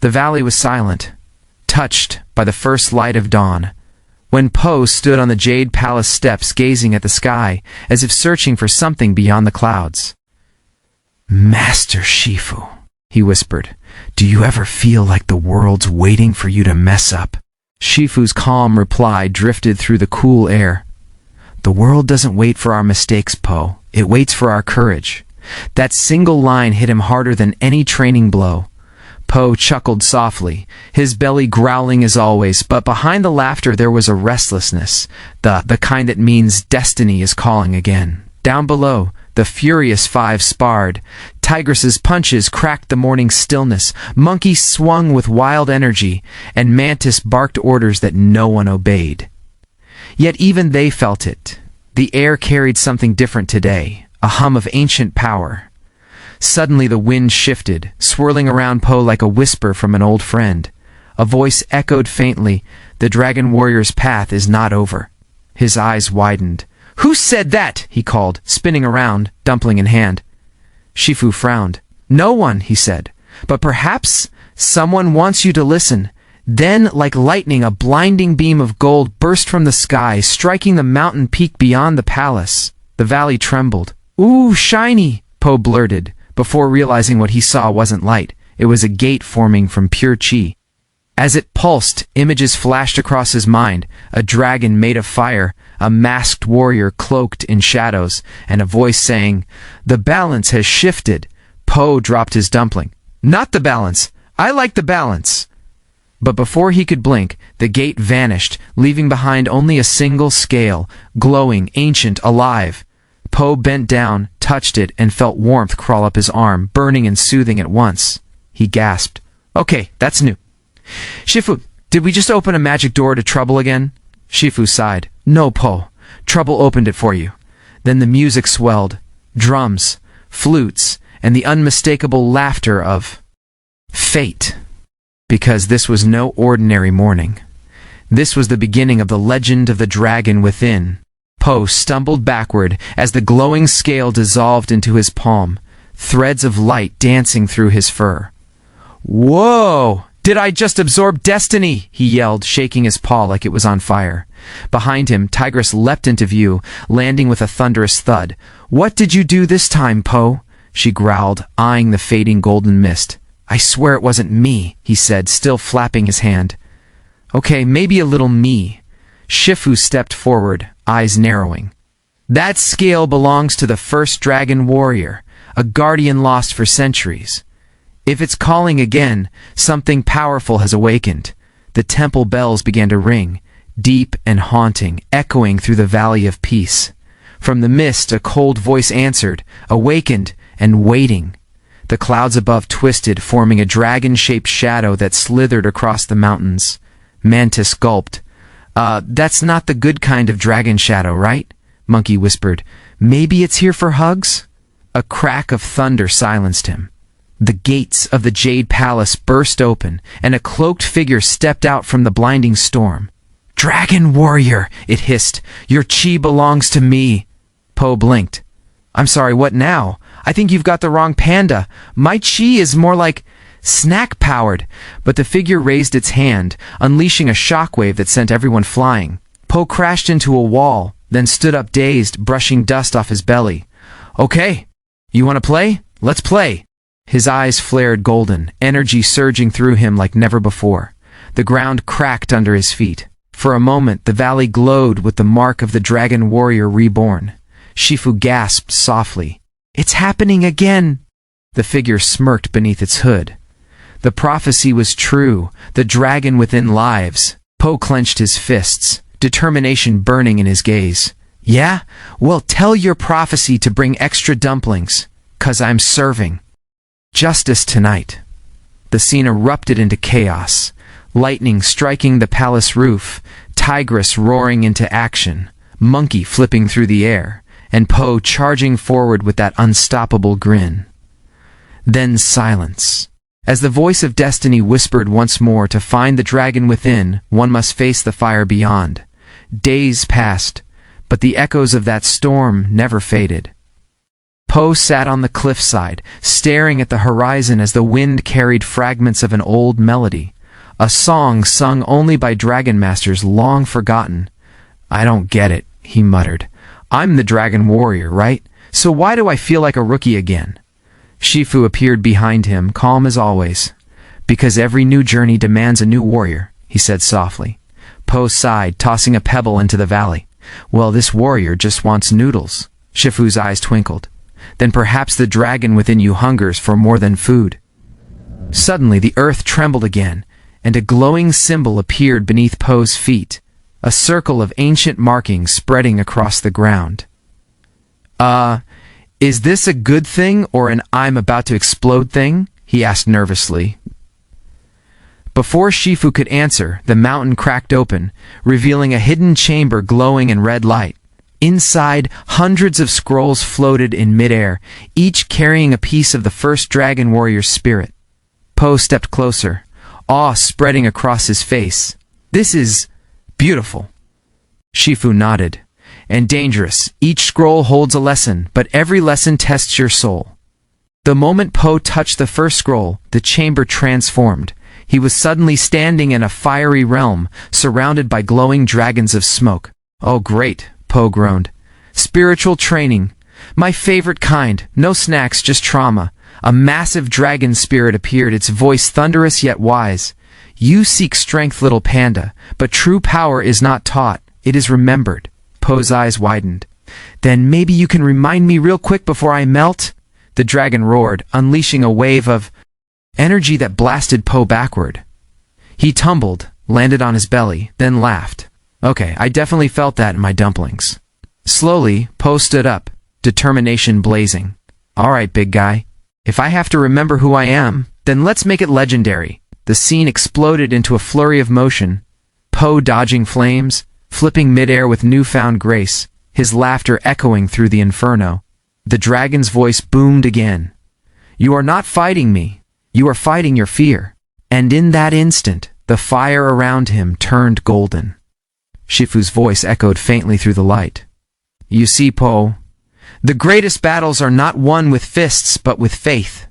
The valley was silent, touched by the first light of dawn, when Po stood on the Jade Palace steps gazing at the sky as if searching for something beyond the clouds. "Master Shifu," he whispered, "do you ever feel like the world's waiting for you to mess up?" Shifu's calm reply drifted through the cool air. "The world doesn't wait for our mistakes, Po. It waits for our courage." That single line hit him harder than any training blow. Po chuckled softly, his belly growling as always, but behind the laughter there was a restlessness, the kind that means destiny is calling again. Down below, the furious five sparred. Tigress's punches cracked the morning stillness, Monkey swung with wild energy, and Mantis barked orders that no one obeyed. Yet even they felt it. The air carried something different today, a hum of ancient power. Suddenly the wind shifted, swirling around Po like a whisper from an old friend. A voice echoed faintly, "The Dragon Warrior's path is not over." His eyes widened. "Who said that?" he called, spinning around, dumpling in hand. Shifu frowned. "No one," he said, "but perhaps someone wants you to listen." Then, like lightning, a blinding beam of gold burst from the sky, striking the mountain peak beyond the palace. The valley trembled. "Ooh, shiny!" Po blurted, before realizing what he saw wasn't light. It was a gate forming from pure chi. As it pulsed, images flashed across his mind, a dragon made of fire, a masked warrior cloaked in shadows, and a voice saying, "The balance has shifted." Po dropped his dumpling. "Not the balance! I like the balance!" But before he could blink, the gate vanished, leaving behind only a single scale, glowing, ancient, alive. Po bent down, touched it, and felt warmth crawl up his arm, burning and soothing at once. He gasped. "Okay, that's new. Shifu, did we just open a magic door to trouble again?" Shifu sighed. "No, Po. Trouble opened it for you." Then the music swelled. Drums, flutes, and the unmistakable laughter of fate. Because this was no ordinary morning. This was the beginning of the legend of the dragon within. Po stumbled backward as the glowing scale dissolved into his palm, threads of light dancing through his fur. "Whoa! Did I just absorb destiny?" he yelled, shaking his paw like it was on fire. Behind him, Tigress leapt into view, landing with a thunderous thud. "What did you do this time, Po?" she growled, eyeing the fading golden mist. "I swear it wasn't me," he said, still flapping his hand. "Okay, maybe a little me." Shifu stepped forward, eyes narrowing. "That scale belongs to the first dragon warrior, a guardian lost for centuries. If it's calling again, something powerful has awakened." The temple bells began to ring, deep and haunting, echoing through the valley of peace. From the mist, a cold voice answered, awakened and waiting. The clouds above twisted, forming a dragon-shaped shadow that slithered across the mountains. Mantis gulped. That's not the good kind of dragon shadow, right?" Monkey whispered. "Maybe it's here for hugs?" A crack of thunder silenced him. The gates of the Jade Palace burst open, and a cloaked figure stepped out from the blinding storm. "Dragon warrior," it hissed. "Your chi belongs to me." Po blinked. "I'm sorry, what now? I think you've got the wrong panda. My chi is more like snack-powered." But the figure raised its hand, unleashing a shockwave that sent everyone flying. Po crashed into a wall, then stood up dazed, brushing dust off his belly. "Okay, you want to play? Let's play." His eyes flared golden, energy surging through him like never before. The ground cracked under his feet. For a moment, the valley glowed with the mark of the dragon warrior reborn. Shifu gasped softly. "It's happening again!" The figure smirked beneath its hood. The prophecy was true. The dragon within lives. Po clenched his fists, determination burning in his gaze. "Yeah? Well, tell your prophecy to bring extra dumplings, 'cause I'm serving justice tonight." The scene erupted into chaos. Lightning striking the palace roof, Tigress roaring into action, Monkey flipping through the air, and Po charging forward with that unstoppable grin. Then silence. As the voice of destiny whispered once more, to find the dragon within, one must face the fire beyond. Days passed, but the echoes of that storm never faded. Po sat on the cliffside, staring at the horizon as the wind carried fragments of an old melody, a song sung only by dragon masters long forgotten. "I don't get it," he muttered. "I'm the dragon warrior, right? So why do I feel like a rookie again?" Shifu appeared behind him, calm as always. "Because every new journey demands a new warrior," he said softly. Po sighed, tossing a pebble into the valley. "Well, this warrior just wants noodles." Shifu's eyes twinkled. "Then perhaps the dragon within you hungers for more than food." Suddenly the earth trembled again, and a glowing symbol appeared beneath Po's feet, a circle of ancient markings spreading across the ground. Is this a good thing or an I'm about to explode thing?" he asked nervously. Before Shifu could answer, the mountain cracked open, revealing a hidden chamber glowing in red light. Inside, hundreds of scrolls floated in midair, each carrying a piece of the first dragon warrior's spirit. Po stepped closer, awe spreading across his face. "This is beautiful." Shifu nodded. "And dangerous. Each scroll holds a lesson, but every lesson tests your soul." The moment Po touched the first scroll, the chamber transformed. He was suddenly standing in a fiery realm, surrounded by glowing dragons of smoke. "Oh great," Po groaned. "Spiritual training. My favorite kind. No snacks, just trauma." A massive dragon spirit appeared, its voice thunderous yet wise. "You seek strength, little panda, but true power is not taught, it is remembered." Po's eyes widened. "Then maybe you can remind me real quick before I melt?" The dragon roared, unleashing a wave of energy that blasted Po backward. He tumbled, landed on his belly, then laughed. "Okay, I definitely felt that in my dumplings." Slowly, Po stood up, determination blazing. "All right, big guy. If I have to remember who I am, then let's make it legendary." The scene exploded into a flurry of motion. Po dodging flames, flipping midair with newfound grace, his laughter echoing through the inferno. The dragon's voice boomed again. "You are not fighting me. You are fighting your fear." And in that instant, the fire around him turned golden. Shifu's voice echoed faintly through the light. "You see, Po, the greatest battles are not won with fists but with faith."